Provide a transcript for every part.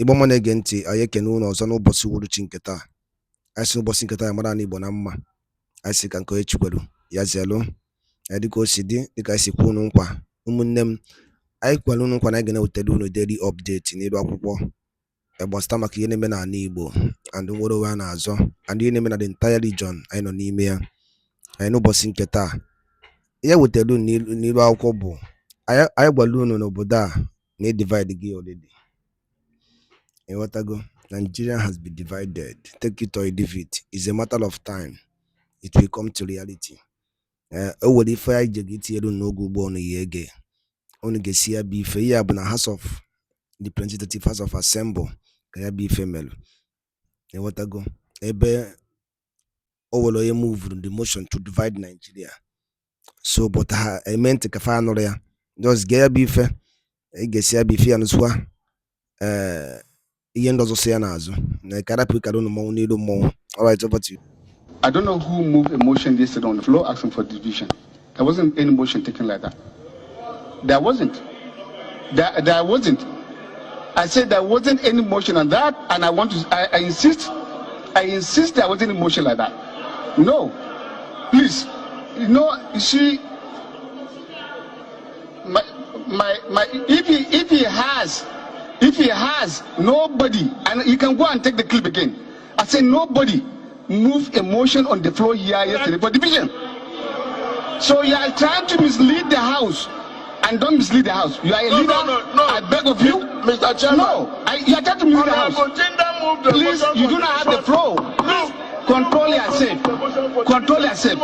Igbo ọma na-ege ntị, anyị ekene unu ọzọ n'ụbọchị uhuruchi nke taa. Anyị si n'ụbọchị nke taa ya mara na Igbo na mma. Anyị si ka nke onye chikwelu ya zielu dịka o si dị, dịka anyị si kwuo unu nkwa. Ụmụnne m, anyị kwere unu nkwa na anyị ga-ewetara unu daily update n'elu akwụkwọ gbasara maka ihe na-eme n'ala Igbo and nwere onwe a na-azọ and ihe na-eme na the entire region anyị nọ n'ime ya. Anyị n'ụbọchị nke taa ihe wetara unu n'elu akwụkwọ bụ anyị gwara unu n'obodo a na-edivide gị already. Nigeria has been divided. Take it or leave it. It's a matter of time. It will come to reality. If I get here, no go born again. Only get here be fair, but House of the Representative House of Assembly can be female. Ebe overall move the motion to divide Nigeria. So, but I meant to kafano there. Just get be fair. I guess here be fair and swa. All right, over to you. I don't know who moved a motion yesterday on the floor asking for division. There wasn't any motion taken like that. There wasn't. There wasn't. I said there wasn't any motion on that, and I insist there wasn't any motion like that. No. Please. You see, if he has nobody, and you can go and take the clip again. I say nobody moved a motion on the floor here yesterday for division. So you are trying to mislead the House, and don't mislead the House. You are a leader. No. I beg of you, Mr. Chairman. No, you are trying to mislead the House. Please, you do not have the floor. Control yourself. Control yourself.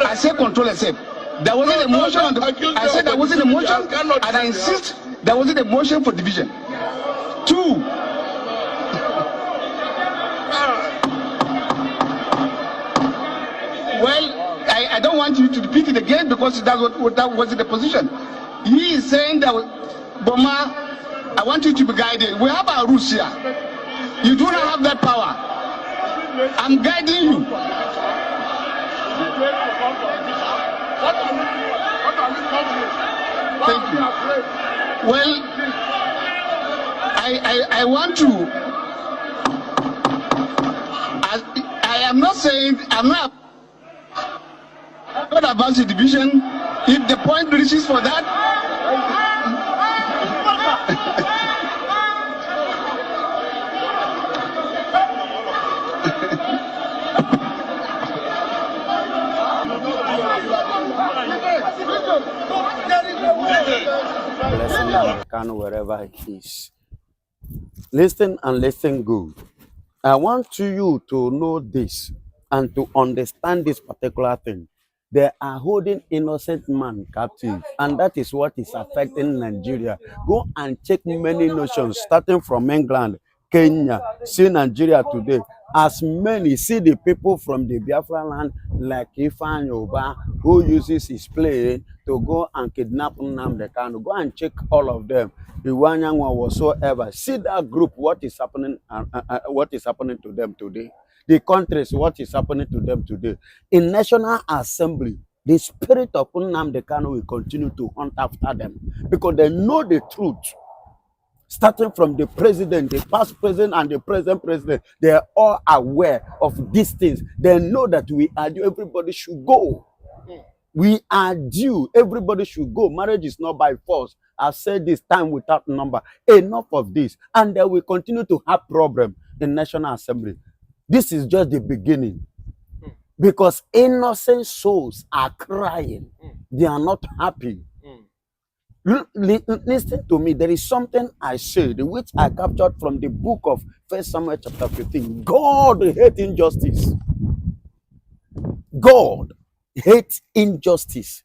I say control yourself. There wasn't a motion on the. I said there wasn't a motion, and I insist there wasn't a motion for division. 2. Well, I don't want you to repeat it again because that was the position. He is saying that, Boma, I want you to be guided. We have our rules here. You do not have that power. I'm guiding you. Thank you. Well, I want to. I am not saying I'm not about the division. If the point reaches for that, blessing Kanu wherever he is. Listen and listen good. I want you to know this and to understand this particular thing. They are holding innocent man captive, and that is what is affecting Nigeria. Go and check many nations, starting from England, Kenya, see Nigeria today. As many see the people from the Biafra land, like Ifan Yoba, who uses his plane to go and kidnap Nnamdi Kanu. Go and check all of them. Iwanyangwa whatsoever. See that group, what is happening to them today. The countries, what is happening to them today. In National Assembly, the spirit of Nnamdi Kanu will continue to hunt after them because they know the truth. Starting from the president, the past president, and the present president, they are all aware of these things. They know that we are due. Everybody should go. We are due. Everybody should go. Marriage is not by force. I've said this time without number. Enough of this. And they will continue to have problems in National Assembly. This is just the beginning. Because innocent souls are crying. They are not happy. Listen to me. There is something I said which I captured from the book of 1 Samuel chapter 15. God hates injustice. God hates injustice.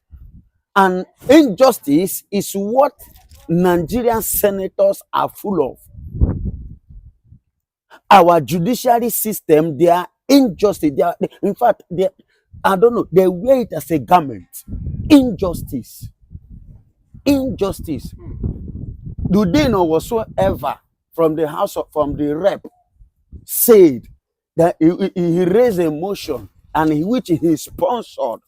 And injustice is what Nigerian senators are full of. Our judiciary system, they are injustice. In fact, I don't know, they wear it as a garment. Injustice. Injustice. Do they know whatsoever from the house from the rep said that he raised a motion and which he sponsored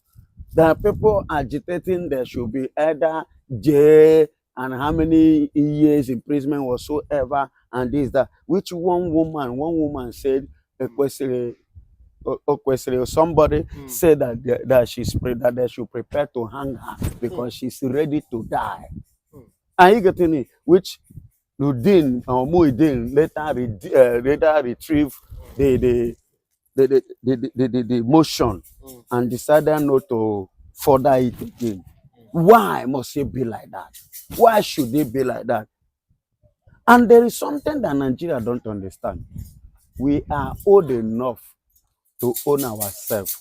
that people agitating there should be either jail and how many years imprisonment whatsoever and this that. Which one woman said, somebody said that that they should prepare to hang her because she's ready to die. Are you getting it? Which Ludin or Muidin later retrieve the motion and decided not to further it again. Why must it be like that? Why should it be like that? And there is something that Nigeria don't understand. We are old enough to own ourselves.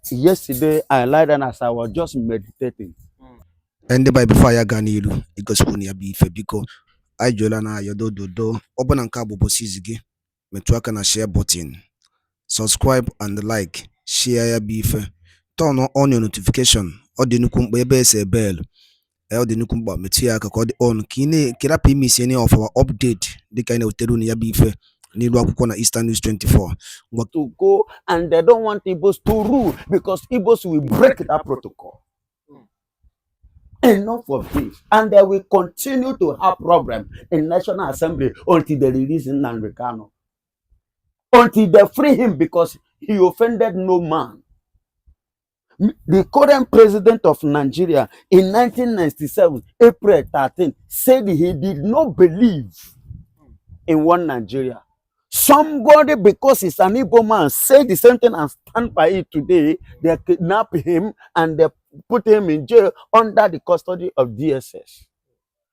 Yesterday, I lied down as I was just meditating. And by before ya gaa n'ilu igosipụ na ya bụ ife biko anyị jụọla na yodododo ọ bụ na nke a bụ ụbọchị izi gị metụ aka na share button, subscribe and like, share ya bụ ife, turn on your notification. Ọ dị nnukwu mkpa ebe ese bell, ọ dị nnukwu mkpa metụ ya aka ka ọ dị on ka ị na-kerapụ ime isi any of our update dịka anyị na-wetere unu ya bụ ife n'ilu akwụkwọ na Eastern News 24. To go, and they don't want Igbos to rule because Igbos will break that protocol. Enough of this, and they will continue to have problems in National Assembly until they release Nnamdi Kanu, until they free him because he offended no man. The current president of Nigeria in 1997, April 13, said he did not believe in one Nigeria. Somebody, because he's an Igbo man, say the same thing and stand by it today. They kidnap him and they put him in jail under the custody of DSS,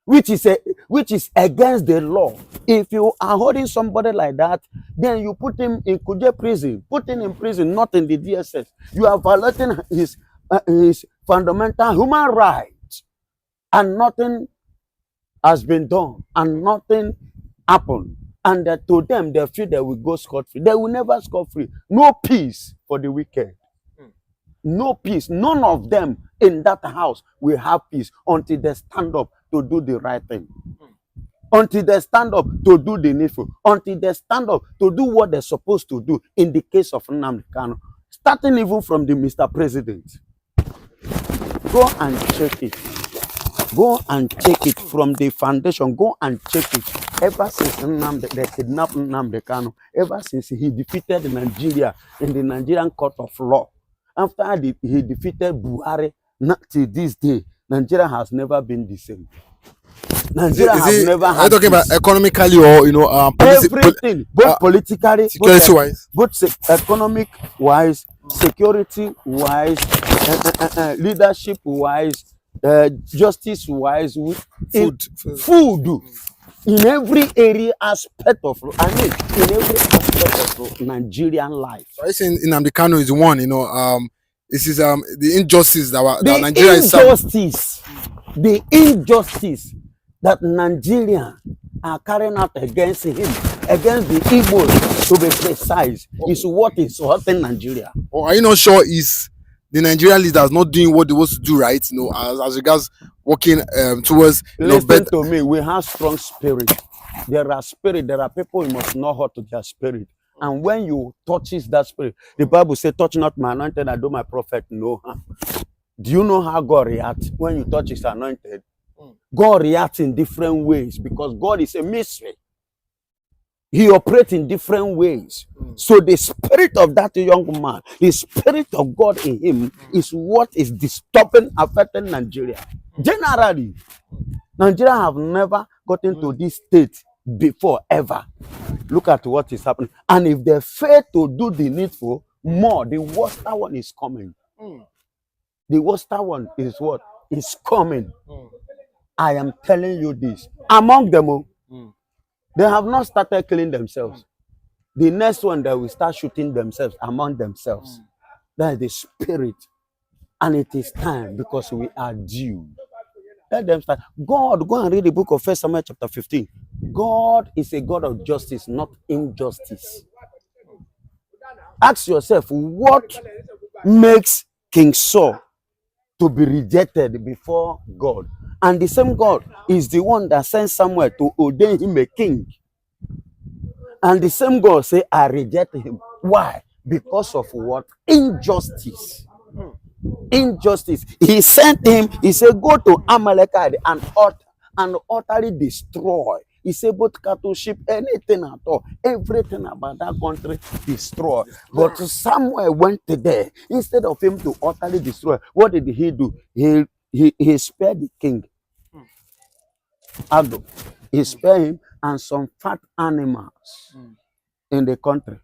which is against the law. If you are holding somebody like that, then you put him in Kuje prison, put him in prison, not in the DSS. You are violating his fundamental human rights, and nothing has been done, and nothing happened. And to them, they feel they will go scot-free. They will never scot-free. No peace for the wicked. No peace. None of them in that house will have peace until they stand up to do the right thing. Until they stand up to do the needful. Until they stand up to do what they're supposed to do in the case of Nnamdi Kanu. Starting even from the Mr. President. Go and check it. Go and check it from the foundation. Go and check it. Ever since they kidnapped Nnamdi Kanu, ever since he defeated Nigeria in the Nigerian court of law, after he defeated Buhari, not till this day, Nigeria has never been the same. Nigeria has never had. Are you talking about economically or everything, both politically, security wise, both economic wise, security wise, leadership wise, justice wise, food. In every area aspect of, in every aspect of Nigerian life. So I saying Nnamdi Kanu is one, this is the injustice that Nigeria is suffering. The injustice that Nigerians are carrying out against him, against the Igbos, to be precise, is what is hurting Nigeria. Or are you not sure is the Nigerian leaders not doing what they want to do right, as regards working towards listen to me, we have strong spirit. There are people you must not hurt to their spirit. And when you touches that spirit, the Bible says, touch not my anointed and do my prophet no harm. Do you know how God reacts when you touch his anointed? God reacts in different ways because God is a mystery. He operates in different ways. So the spirit of that young man, the spirit of God in him, is what is disturbing, affecting Nigeria. Generally, Nigeria have never gotten to this state before, ever. Look at what is happening. And if they fail to do the needful, more, the worst one is coming. The worst one is what? Is coming. I am telling you this. Among them, they have not started killing themselves. The next one, they will start shooting themselves among themselves. That is the spirit. And it is time because we are due. Let them start. God, go and read the book of 1 Samuel chapter 15. God is a God of justice, not injustice. Ask yourself, what makes King Saul to be rejected before God? And the same God is the one that sent Samuel to ordain him a king. And the same God say, I reject him. Why? Because of what? Injustice. Injustice. He sent him, he said, go to Amalekite and utterly destroy He said both cattle, sheep, anything at all, everything about that country destroyed. But Samuel went there. Instead of him to utterly destroy, what did he do? He spared the king. Ado. He spared him and some fat animals in the country.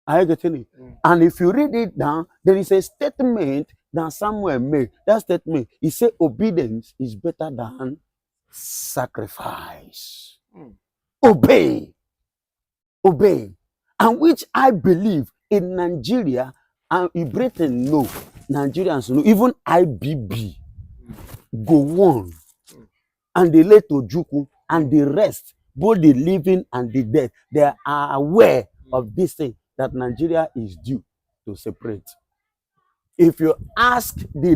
Are you getting it? And if you read it down, there is a statement that Samuel made. That statement, he said, obedience is better than sacrifice. Obey. Obey. And which I believe in Nigeria and in Britain, no. Nigerians, no. Even IBB go on. And the late Ojukwu and the rest, both the living and the dead, they are aware of this thing that Nigeria is due to separate. If you ask the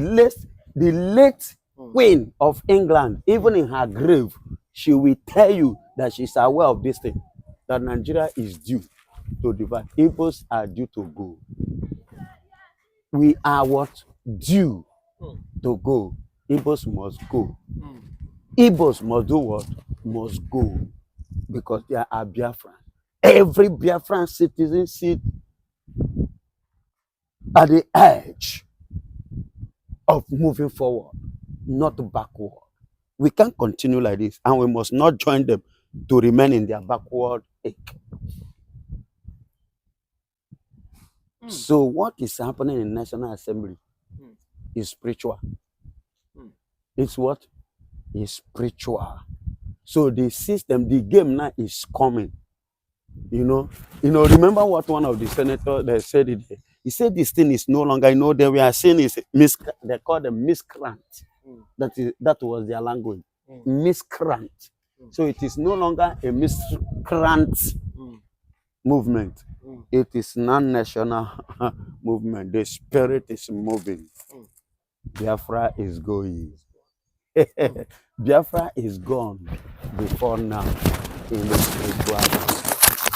late Queen of England, even in her grave, she will tell you that she's aware of this thing, that Nigeria is due to divide. Igbos are due to go. We are what? Due to go. Igbos must go. Igbos must do what? Must go. Because they are Biafran. Every Biafran citizen sit at the edge of moving forward, not backward. We can't continue like this, and we must not join them to remain in their backward ache. So what is happening in National Assembly is spiritual. It's what? It's spiritual. So the system, the game now is coming. Remember what one of the senators that said it. He said this thing is no longer, that we are saying is they call them miscreant. That was their language. Miscreant. So it is no longer a miscreant movement. It is non-national movement. The spirit is moving. Biafra is going. Biafra is gone before now in the spiritual.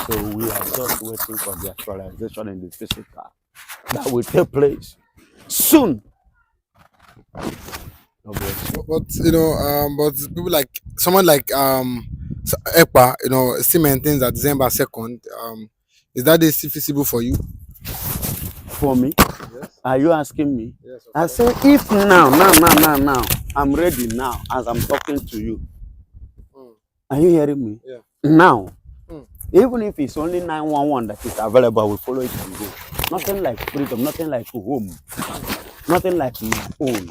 So we are just waiting for the actualization in the physical that will take place soon. But people like someone like Ekpa, still maintains that December 2nd. Is that day still feasible for you? For me? Yes. Are you asking me? Yes. I say if now, I'm ready now as I'm talking to you. Are you hearing me? Yeah. Now. Even if it's only 911 that is available, we follow it and go. Nothing like freedom, nothing like home, nothing like my own.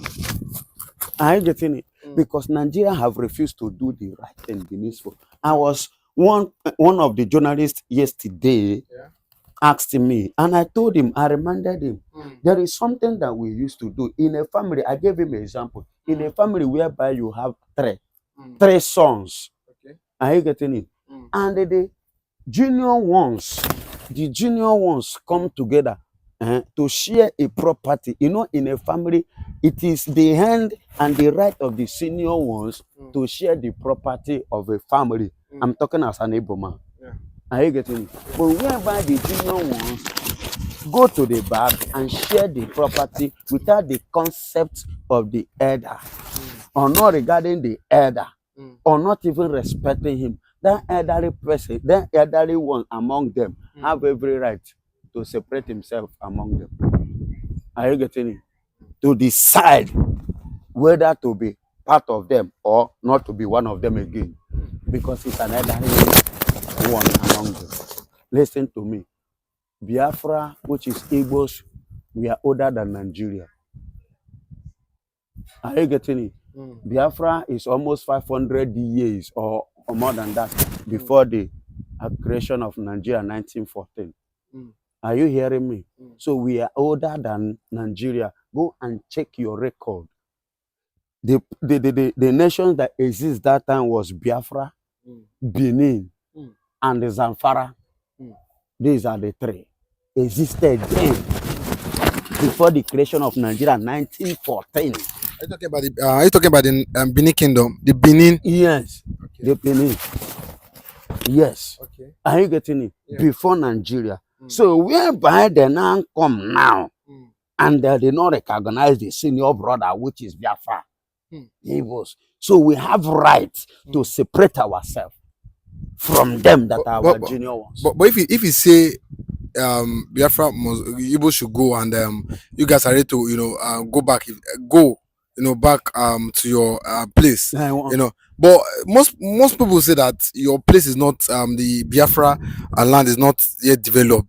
Are you getting it? Because Nigeria have refused to do the right thing, the needful. I was one of the journalists yesterday asked me, and I told him, I reminded him, there is something that we used to do in a family. I gave him an example. In a family whereby you have three sons. Okay. Are you getting it? And the junior ones come together to share a property. In a family, it is the hand and the right of the senior ones to share the property of a family. I'm talking as an Igbo man. Yeah. Are you getting it? But whereby the junior ones go to the back and share the property without the concept of the elder, or not regarding the elder, or not even respecting him. That elderly person, that elderly one among them, have every right to separate himself among them. Are you getting it? To decide whether to be part of them or not to be one of them again. Because it's an elderly one among them. Listen to me. Biafra, which is Igbos, we are older than Nigeria. Are you getting it? Biafra is almost 500 years or more than that before the creation of Nigeria in 1914. Are you hearing me? So we are older than Nigeria. Go and check your record. The nations that exist that time was Biafra, Benin, and the Zamfara. These are the three. Existed then before the creation of Nigeria in 1914. Are you talking about the Benin Kingdom? The Benin? Yes. Okay. The Benin. Yes. Okay. Are you getting it? Yeah. Before Nigeria. So whereby they now come now, and they did not recognize the senior brother, which is Biafra. Igbos. So we have right to separate ourselves from them that are our junior ones. But if you say Biafra must Igbo should go and you guys are ready to go back go back to your place but most people say that your place is not the Biafra land is not yet developed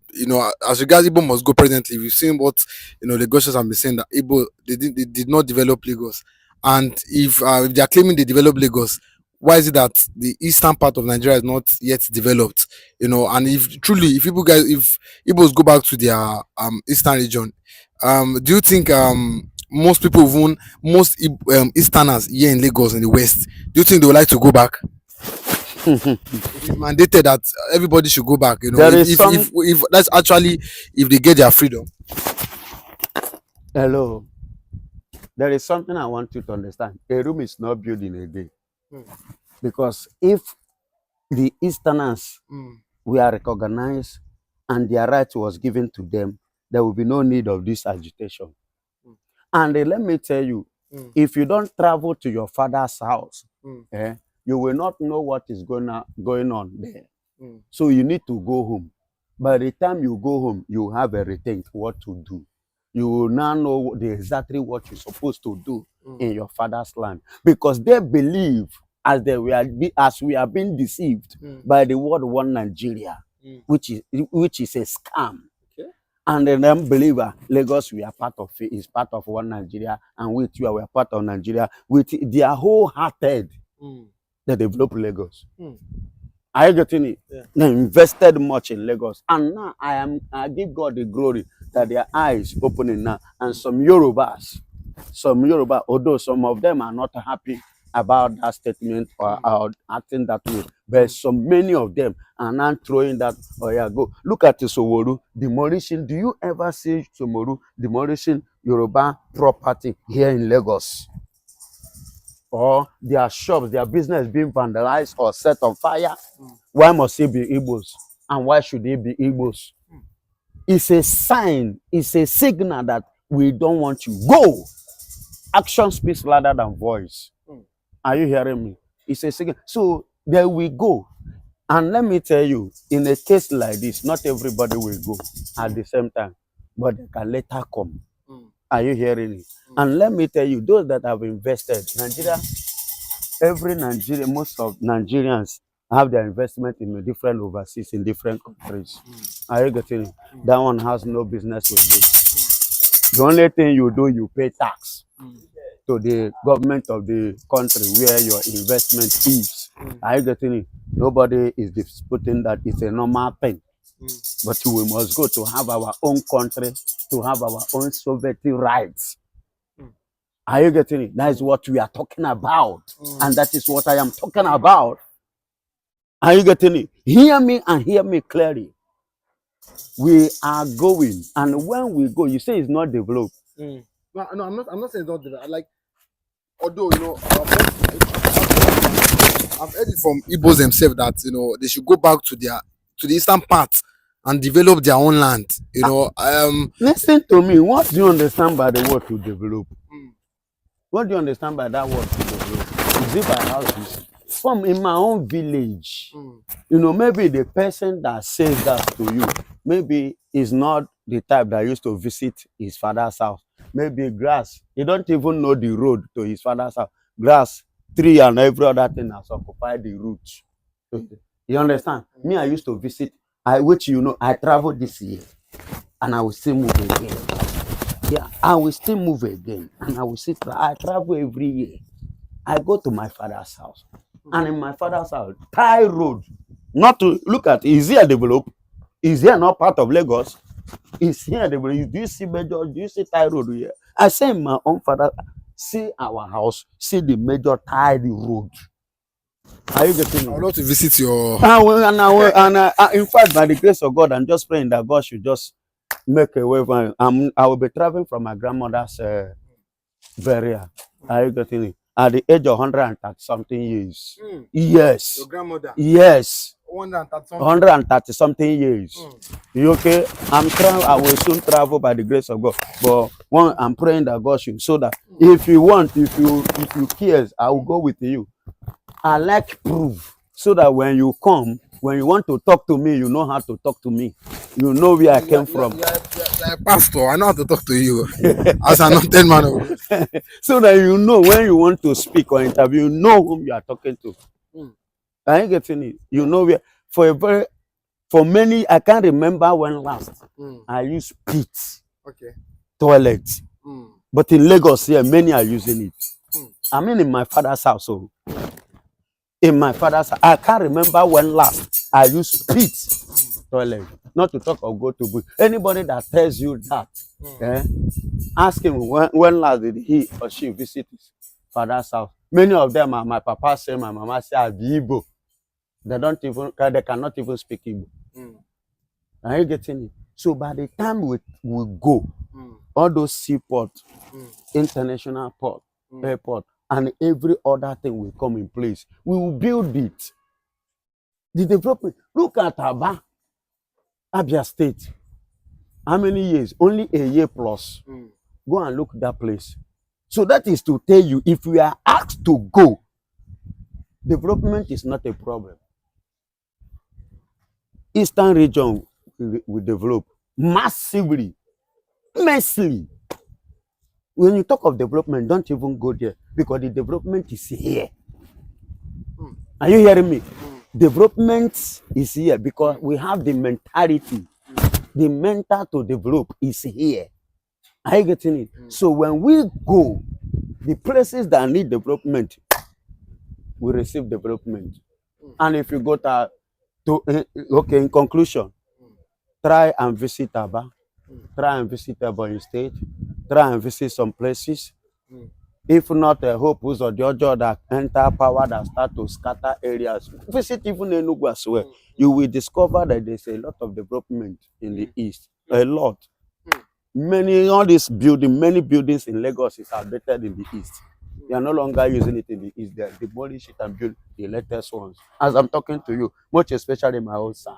as regards Igbo must go presently. We've seen what the Lagosians have been saying that Igbo they did not develop Lagos, and if they are claiming they developed Lagos, why is it that the eastern part of Nigeria is not yet developed? And if truly if Igbos go back to their eastern region, do you think most people, even Easterners here in Lagos in the West, do you think they would like to go back? It's mandated that everybody should go back. There is if that's actually if they get their freedom. Hello. There is something I want you to understand. A room is not built in a day. Because if the Easterners were recognized and their right was given to them, there will be no need of this agitation. And let me tell you, if you don't travel to your father's house, you will not know what is going on there. So you need to go home. By the time you go home, you have a rethink what to do. You will now know exactly what you're supposed to do in your father's land. Because they believe, as we are being deceived by the word one Nigeria, which is a scam. And the unbeliever, Lagos, we are part of it, is part of one Nigeria, and we too are part of Nigeria. With their wholehearted, they develop Lagos. Are you getting it? Yeah. They invested much in Lagos, and now I give God the glory that their eyes opening now, and some Yoruba, although some of them are not happy about that statement or acting that way, but many of them are now throwing that, oh yeah, go. Look at the Soworu demolishing. Do you ever see Soworu demolishing Yoruba property here in Lagos? Or their shops, their business being vandalized or set on fire? Why must it be Igbos? And why should it be Igbos? It's a sign, it's a signal that we don't want you. Go! Action speaks louder than voice. Are you hearing me? It's a signal. So there we go. And let me tell you, in a case like this, not everybody will go at the same time, but they can later come. Are you hearing me? And let me tell you, those that have invested, Nigeria, most of Nigerians have their investment in different overseas, in different countries. Are you getting it? That one has no business with it. The only thing you do, you pay tax to the government of the country where your investment is. Are you getting it? Nobody is disputing that it's a normal thing. But we must go to have our own country, to have our own sovereignty rights. Are you getting it? That is what we are talking about. And that is what I am talking about. Are you getting it? Hear me and hear me clearly. We are going. And when we go, you say it's not developed. No, I'm not saying it's not developed. Like, although, I've heard it from Igbos themselves that, they should go back to the eastern part and develop their own land. Listen to me. What do you understand by the word to develop? What do you understand by that word to develop? Is it by houses? From in my own village, maybe the person that says that to you, maybe is not the type that used to visit his father's house. Maybe grass. He don't even know the road to his father's house. Grass, tree, and every other thing has occupied the route. You understand? Me, I used to visit. I traveled this year, and I will still move again. Yeah, I will still move again, and I travel every year. I go to my father's house, and in my father's house, Thai road. Not to look at, is here developed? Is here not part of Lagos? Is here developed? Do you see major? Do you see Thai road here? I say in my own father, see our house, see the major Thai road. Are you getting me? I would love to visit your. In fact, by the grace of God, I'm just praying that God should just make a way for me. I will be traveling from my grandmother's burial. Are you getting it? At the age of 130 something years. Yes. Your grandmother? Yes. 130 something years. You okay? I will soon travel by the grace of God. But one, I'm praying that God should, so that if you want, if you cares, I will go with you. I like proof, so that when you come, when you want to talk to me, you know how to talk to me. You know where I came from. You're a pastor. I know how to talk to you as an anointed man of God. So that you know when you want to speak or interview, you know whom you are talking to. Are you getting it? You know where for many, I can't remember when last I used pit toilet. But in Lagos here, many are using it. I mean in my father's house. So in my father's house, I can't remember when last I used pit toilet. Not to talk of go to bush. Anybody that tells you that, ask him when last did he or she visit his father's house. Many of them are my papa say, my mama say, are Igbo. They cannot even speak Igbo. Are you getting it? So by the time we go, all those seaport, international port, airport, and every other thing will come in place. We will build it. The development. Look at Abia State. How many years? Only a year plus. Go and look at that place. So that is to tell you, if we are asked to go, development is not a problem. Eastern region will develop massively, immensely. When you talk of development, don't even go there, because the development is here. Are you hearing me? Development is here because we have the mentality. The mental to develop is here. Are you getting it? So when we go, the places that need development will receive development. And if you go to okay, in conclusion, try and visit Aba, try and visit Ebonyi State, try and visit some places. If not a hope or the other that enter power that start to scatter areas, visit even Enugu as well. You will discover that there's a lot of development in the east. A lot. Many buildings in Lagos is outdated in the east. They are no longer using it in the east. They demolish it and build the latest ones. As I'm talking to you, much especially in my own side.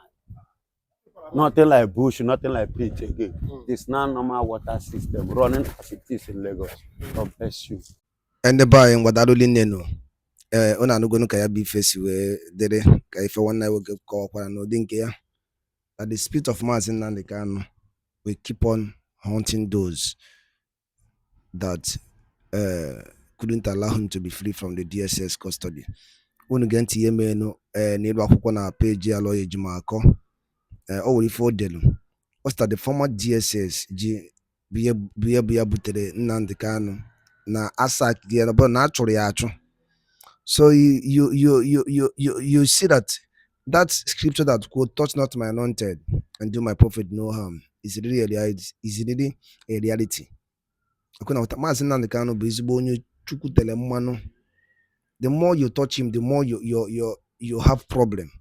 Nothing like bush, nothing like pitch again. It's now normal water system running as it is in Lagos. God bless you. And the buy and what I don't know. Ona no gonna kaya be face we dere ka ife one night we call no think ya that the spirit of man in Nandekan will keep on haunting those that couldn't allow him to be free from the DSS custody. Unu genti yeme no nilu akwụkwọ na page alo ejima akọ o wori for delu. What's that the former DSS ji biya butere Nnamdi Kanu na asak dia no na achụrụ ya achụ. So you see that scripture that quote, touch not my anointed and do my prophet no harm is really a reality. The more you touch him, the more you have problem.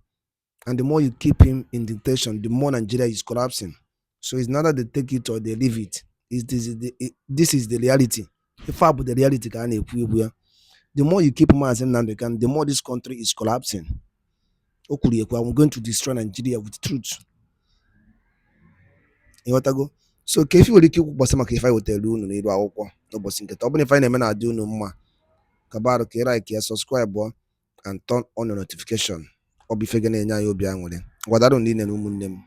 And the more you keep him in detention, the more Nigeria is collapsing. So it's not that they take it or they leave it. This is the reality. If I put the reality, the more you keep Mazen Nandekan, the more this country is collapsing. I'm going to destroy Nigeria with truth. You want to go? So if you will keep Bosama, if I will tell you, no need to open if I never do no more. Kabaro Kira, subscribe and turn on the notification. Or be figuring in your biang with it. What I don't need a new name.